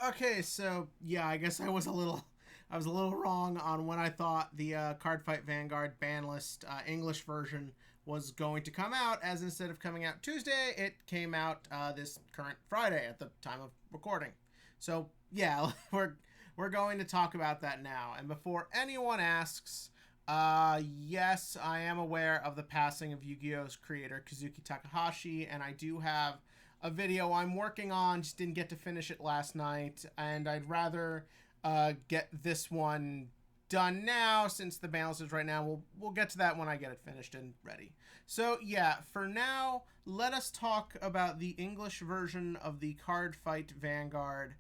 Okay, so yeah, I guess I was a little wrong on when I thought the Cardfight Vanguard Banlist English version was going to come out. As instead of coming out Tuesday, it came out this current Friday at the time of recording. So yeah, we're going to talk about that now. And before anyone asks, yes, I am aware of the passing of Yu-Gi-Oh's creator Kazuki Takahashi, and I do have a video I'm working on. Just didn't get to finish it last night, and I'd rather get this one done now since the balance is right now. We'll get to that when I get it finished and ready. So yeah, for now, let us talk about the English version of the Cardfight Vanguard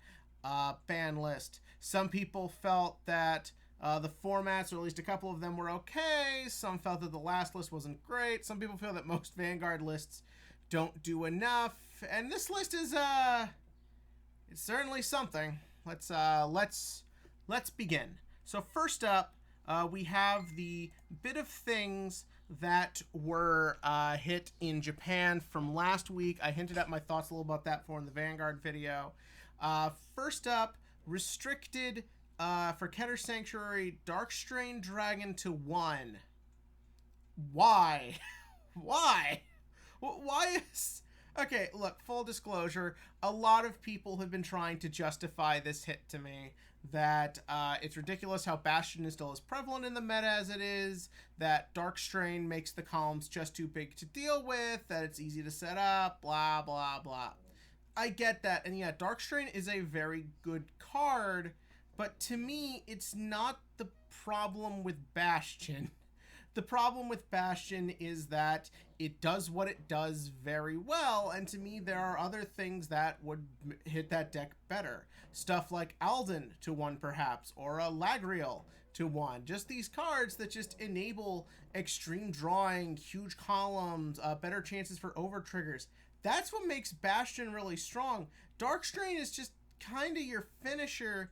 ban list. Some people felt that the formats, or at least a couple of them, were okay. Some felt that the last list wasn't great. Some people feel that most Vanguard lists don't do enough. And this list is it's certainly something. Let's begin. So first up, we have the bit of things that were hit in Japan from last week. I hinted at my thoughts a little about that in the Vanguard video. First up, restricted for Keter Sanctuary Darkstrain Dragon to 1. Why? Why? Why is... Okay, look, full disclosure, a lot of people have been trying to justify this hit to me, that it's ridiculous how Bastion is still as prevalent in the meta as it is, that Darkstrain makes the columns just too big to deal with, that it's easy to set up, blah, blah, blah. I get that, and yeah, Darkstrain is a very good card, but to me, it's not the problem with Bastion. The problem with Bastion is that it does what it does very well, and to me there are other things that would hit that deck better. Stuff like Alden to 1 perhaps, or a Lagriel to 1. Just these cards that just enable extreme drawing, huge columns, better chances for over triggers. That's what makes Bastion really strong. Darkstrain is just kind of your finisher,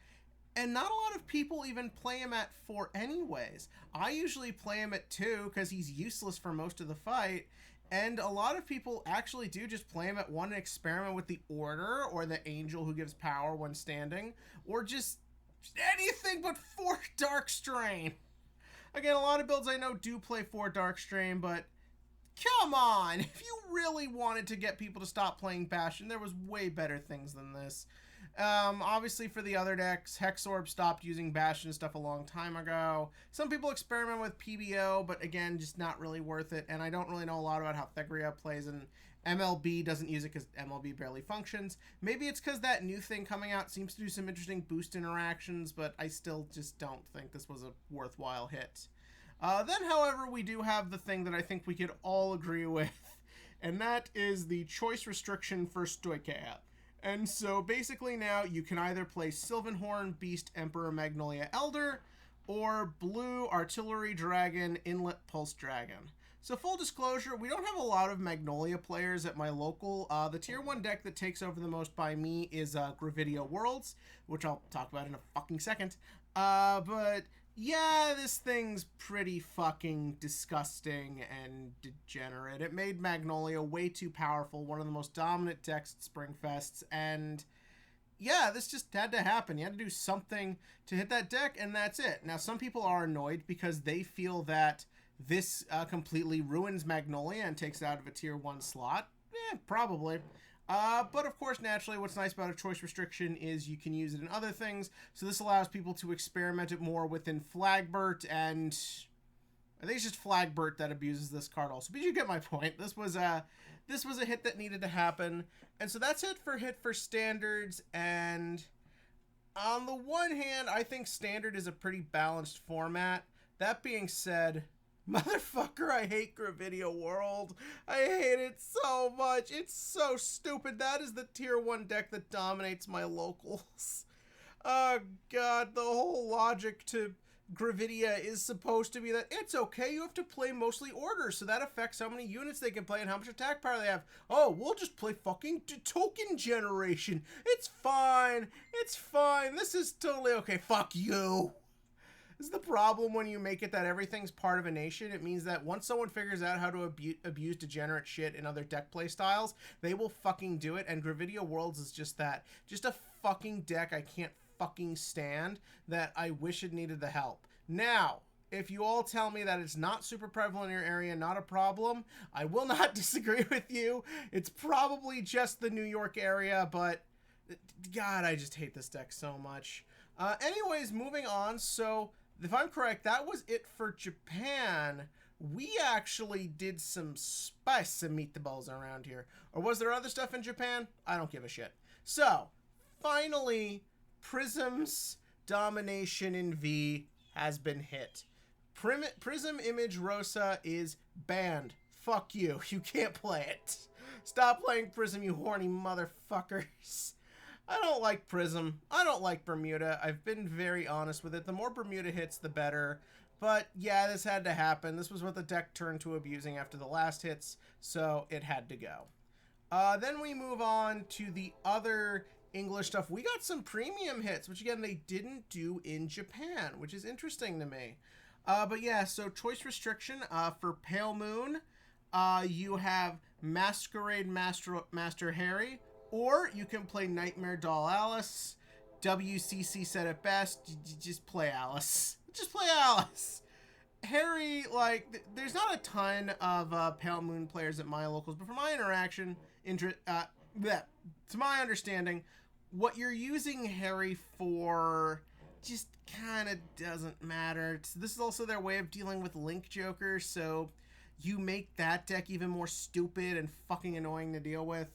and not a lot of people even play him at 4 anyways. I usually play him at 2 because he's useless for most of the fight. And a lot of people actually do just play him at 1 and experiment with the Order or the Angel who gives power when standing. Or just anything but 4 Darkstrain. Again, a lot of builds I know do play 4 Darkstrain, but come on! If you really wanted to get people to stop playing Bastion, there was way better things than this. Obviously for the other decks, Hexorb stopped using Bastion stuff a long time ago. Some people experiment with PBO, but again, just not really worth it. And I don't really know a lot about how Thegria plays, and MLB doesn't use it because MLB barely functions. Maybe it's because that new thing coming out seems to do some interesting boost interactions, but I still just don't think this was a worthwhile hit. Then, however, we do have the thing that I think we could all agree with, and that is the choice restriction for Stoicheia. And so basically now you can either play Sylvanhorn, Beast, Emperor, Magnolia, Elder, or Blue, Artillery, Dragon, Inlet, Pulse, Dragon. So full disclosure, we don't have a lot of Magnolia players at my local. The tier 1 deck that takes over the most by me is Gravidia Worlds, which I'll talk about in a fucking second. But yeah, this thing's pretty fucking disgusting and degenerate. It made Magnolia way too powerful, one of the most dominant decks at Springfests, and yeah, this just had to happen. You had to do something to hit that deck, and that's it. Now, some people are annoyed because they feel that this completely ruins Magnolia and takes it out of a tier 1 slot. Probably. But of course, naturally, what's nice about a choice restriction is you can use it in other things. So this allows people to experiment it more within Flagbert, and I think it's just Flagbert that abuses this card also. But you get my point. This was a hit that needed to happen. And so that's it for standards. And on the one hand, I think standard is a pretty balanced format. That being said, motherfucker, I hate Gravidia World. I hate it so much. It's so stupid. That is the tier 1 deck that dominates my locals. Oh god, the whole logic to Gravidia is supposed to be that it's okay, you have to play mostly orders, so that affects how many units they can play and how much attack power they have. Oh, we'll just play fucking token generation. It's fine. It's fine. This is totally okay. Fuck you. This is the problem when you make it that everything's part of a nation. It means that once someone figures out how to abuse degenerate shit in other deck play styles, they will fucking do it. And Gravidia Worlds is just that. Just a fucking deck I can't fucking stand that I wish it needed the help. Now, if you all tell me that it's not super prevalent in your area, not a problem, I will not disagree with you. It's probably just the New York area, but God, I just hate this deck so much. Anyways, moving on. So, if I'm correct, that was it for Japan. We actually did some spice and meatballs around here. Or was there other stuff in Japan? I don't give a shit. So, finally, Prism's domination in V has been hit. Prism Image Rosa is banned. Fuck you. You can't play it. Stop playing Prism, you horny motherfuckers. I don't like Prism. I don't like Bermuda. I've been very honest with it. The more Bermuda hits, the better. But yeah, this had to happen. This was what the deck turned to abusing after the last hits, so it had to go. Then we move on to the other English stuff. We got some premium hits, which again, they didn't do in Japan, which is interesting to me. But yeah, so choice restriction for Pale Moon, you have Masquerade Master Harry, or you can play Nightmare Doll Alice. WCC said it best, just play Alice. Just play Alice. Harry, like, there's not a ton of Pale Moon players at my locals, but from my interaction, to my understanding, what you're using Harry for just kind of doesn't matter. This is also their way of dealing with Link Joker, so you make that deck even more stupid and fucking annoying to deal with.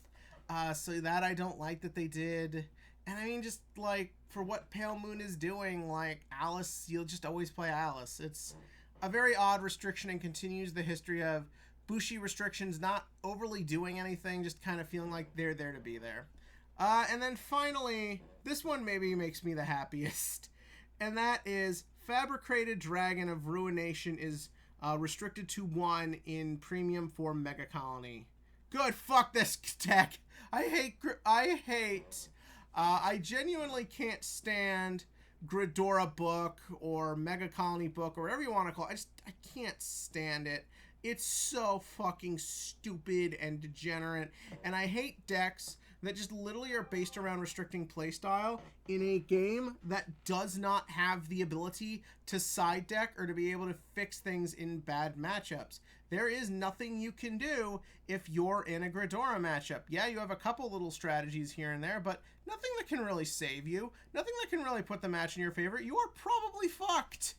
So that I don't like that they did. And I mean, just like for what Pale Moon is doing, like Alice, you'll just always play Alice. It's a very odd restriction and continues the history of Bushi restrictions not overly doing anything, just kind of feeling like they're there to be there. And then finally, this one maybe makes me the happiest. And that is Fabricated Dragon of Ruination is restricted to 1 in premium for Mega Colony. Good, fuck this deck. I genuinely can't stand Gridora Book or Mega Colony Book or whatever you want to call it. I can't stand it. It's so fucking stupid and degenerate. And I hate decks that just literally are based around restricting playstyle in a game that does not have the ability to side deck or to be able to fix things in bad matchups. There is nothing you can do if you're in a Gridora matchup. Yeah, you have a couple little strategies here and there, but nothing that can really save you. Nothing that can really put the match in your favor. You are probably fucked.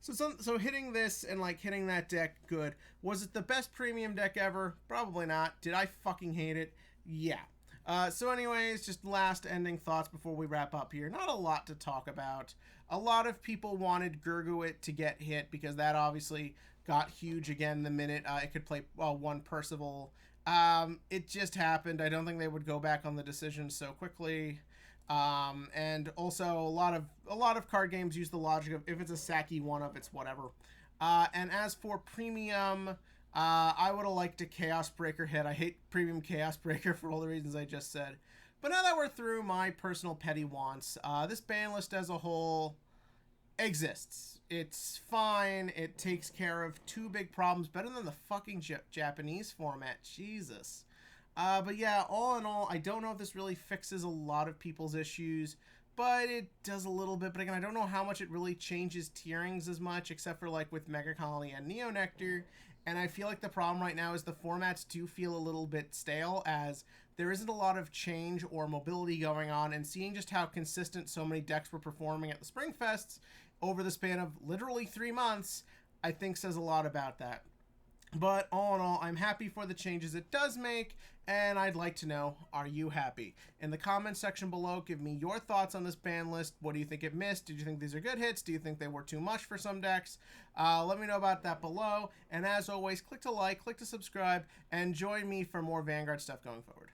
So hitting this and like hitting that deck, good. Was it the best premium deck ever? Probably not. Did I fucking hate it? Yeah. So anyways, just last ending thoughts before we wrap up here. Not a lot to talk about. A lot of people wanted Gurguit to get hit because that obviously got huge again the minute it could play one Percival. It just happened. I don't think they would go back on the decision so quickly. And also a lot of card games use the logic of if it's a Saki one-up, it's whatever. And as for premium, I would have liked a Chaos Breaker hit. I hate premium Chaos Breaker for all the reasons I just said. But now that we're through my personal petty wants, this ban list as a whole exists. It's fine. It takes care of 2 big problems, better than the fucking Japanese format. Jesus. But yeah, all in all, I don't know if this really fixes a lot of people's issues, but it does a little bit. But again, I don't know how much it really changes tierings as much, except for like with Mega Colony and Neo Nectar. And I feel like the problem right now is the formats do feel a little bit stale, as there isn't a lot of change or mobility going on, and seeing just how consistent so many decks were performing at the Spring Fests over the span of literally 3 months, I think says a lot about that. But all in all, I'm happy for the changes it does make, and I'd like to know, are you happy? In the comments section below, give me your thoughts on this ban list. What do you think it missed? Did you think these are good hits? Do you think they were too much for some decks? Let me know about that below. And as always, click to like, click to subscribe, and join me for more Vanguard stuff going forward.